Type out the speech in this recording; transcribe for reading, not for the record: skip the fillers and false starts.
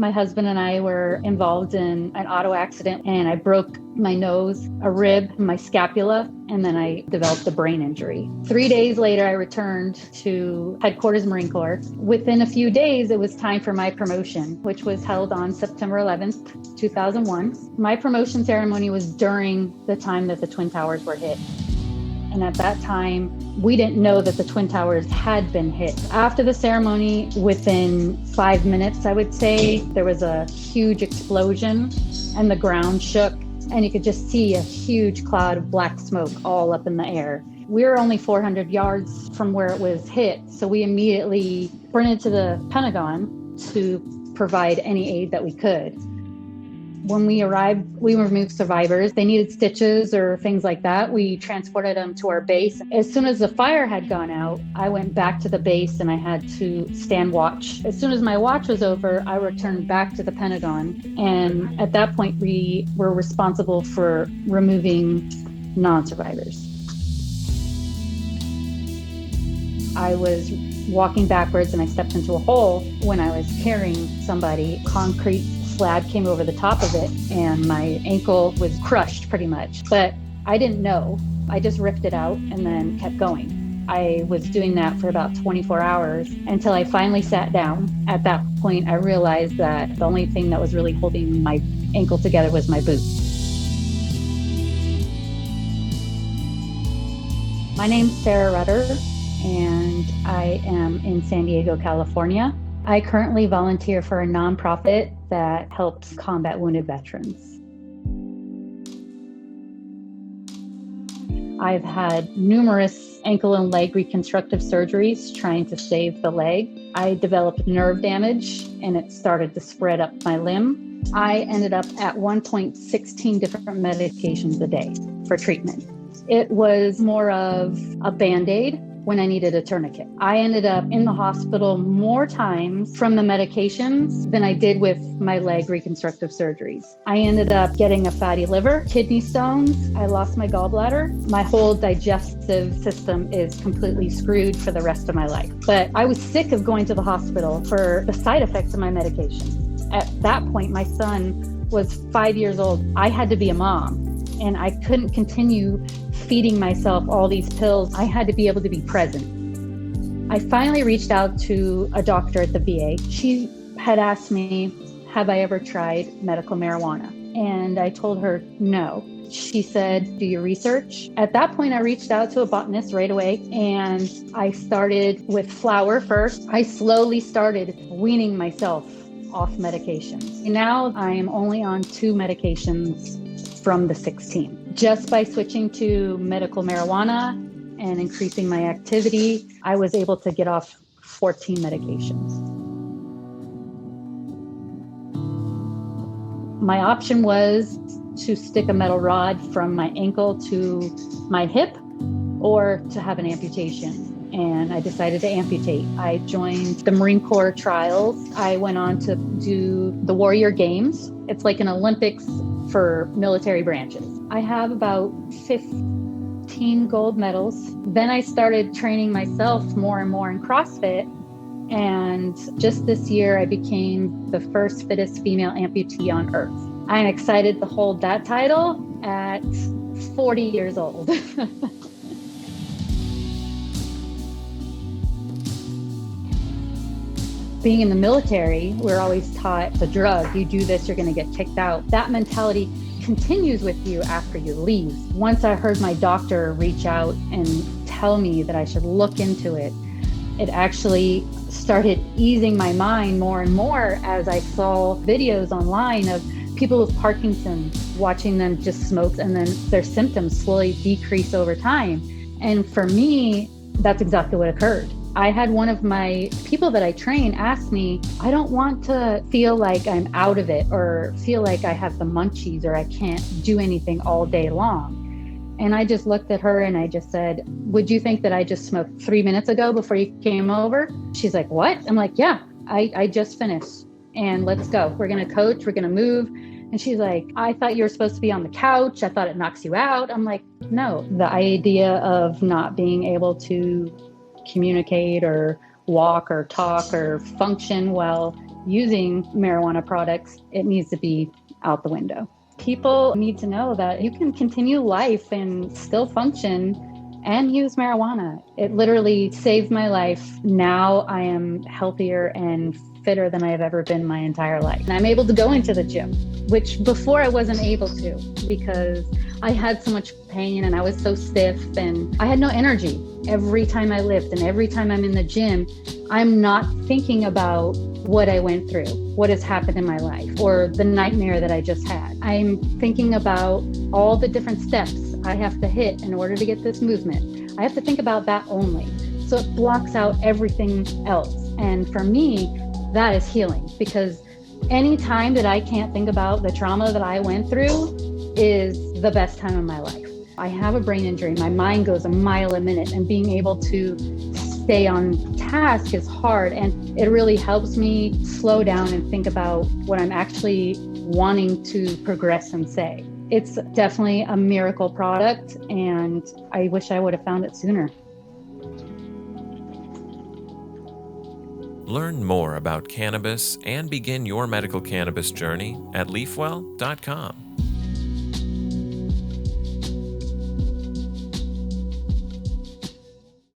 My husband and I were involved in an auto accident, and I broke my nose, a rib, my scapula, and then I developed a brain injury. 3 days later, I returned to headquarters Marine Corps. Within a few days, it was time for my promotion, which was held on September 11th, 2001. My promotion ceremony was during the time that the Twin Towers were hit. And at that time, we didn't know that the Twin Towers had been hit. After the ceremony, within 5 minutes, I would say, there was a huge explosion and the ground shook, and you could just see a huge cloud of black smoke all up in the air. We were only 400 yards from where it was hit, so we immediately sprinted to the Pentagon to provide any aid that we could. When we arrived, we removed survivors. They needed stitches or things like that. We transported them to our base. As soon as the fire had gone out, I went back to the base and I had to stand watch. As soon as my watch was over, I returned back to the Pentagon. And at that point, we were responsible for removing non-survivors. I was walking backwards and I stepped into a hole when I was carrying somebody. Concrete slab came over the top of it and my ankle was crushed pretty much. But I didn't know. I just ripped it out and then kept going. I was doing that for about 24 hours until I finally sat down. At that point, I realized that the only thing that was really holding my ankle together was my boot. My name's Sarah Rudder, and I am in San Diego, California. I currently volunteer for a nonprofit that helps combat wounded veterans. I've had numerous ankle and leg reconstructive surgeries trying to save the leg. I developed nerve damage and it started to spread up my limb. I ended up at one point 16 different medications a day for treatment. It was more of a Band-Aid when I needed a tourniquet. I ended up in the hospital more times from the medications than I did with my leg reconstructive surgeries. I ended up getting a fatty liver, kidney stones. I lost my gallbladder. My whole digestive system is completely screwed for the rest of my life. But I was sick of going to the hospital for the side effects of my medication. At that point, my son was 5 years old. I had to be a mom, and I couldn't continue feeding myself all these pills. I had to be able to be present. I finally reached out to a doctor at the VA. She had asked me, have I ever tried medical marijuana? And I told her no. She said, do your research. At that point, I reached out to a botanist right away, and I started with flower first. I slowly started weaning myself off medications. Now I am only on 2 medications from the 16. Just by switching to medical marijuana and increasing my activity, I was able to get off 14 medications. My option was to stick a metal rod from my ankle to my hip or to have an amputation. And I decided to amputate. I joined the Marine Corps trials. I went on to do the Warrior Games. It's like an Olympics for military branches. I have about 15 gold medals. Then I started training myself more and more in CrossFit. And just this year, I became the first fittest female amputee on earth. I'm excited to hold that title at 40 years old. Being in the military, we're always taught the drug. You do this, you're going to get kicked out. That mentality continues with you after you leave. Once I heard my doctor reach out and tell me that I should look into it, it actually started easing my mind more and more as I saw videos online of people with Parkinson's, watching them just smoke and then their symptoms slowly decrease over time. And for me, that's exactly what occurred. I had one of my people that I train ask me, I don't want to feel like I'm out of it or feel like I have the munchies or I can't do anything all day long. And I just looked at her and I just said, would you think that I just smoked 3 minutes ago before you came over? She's like, what? I'm like, yeah, I just finished and let's go. We're going to coach, we're going to move. And she's like, I thought you were supposed to be on the couch. I thought it knocks you out. I'm like, no, the idea of not being able to communicate or walk or talk or function well using marijuana products, it needs to be out the window. People need to know that you can continue life and still function and use marijuana. It literally saved my life. Now I am healthier and fitter than I have ever been my entire life. And I'm able to go into the gym, which before I wasn't able to because I had so much pain and I was so stiff and I had no energy. Every time I lift and every time I'm in the gym, I'm not thinking about what I went through, what has happened in my life, or the nightmare that I just had. I'm thinking about all the different steps I have to hit in order to get this movement. I have to think about that only. So it blocks out everything else. And for me, that is healing, because any time that I can't think about the trauma that I went through is the best time of my life. I have a brain injury. My mind goes a mile a minute, and being able to stay on task is hard. And it really helps me slow down and think about what I'm actually wanting to progress and say. It's definitely a miracle product, and I wish I would have found it sooner. Learn more about cannabis and begin your medical cannabis journey at leafwell.com.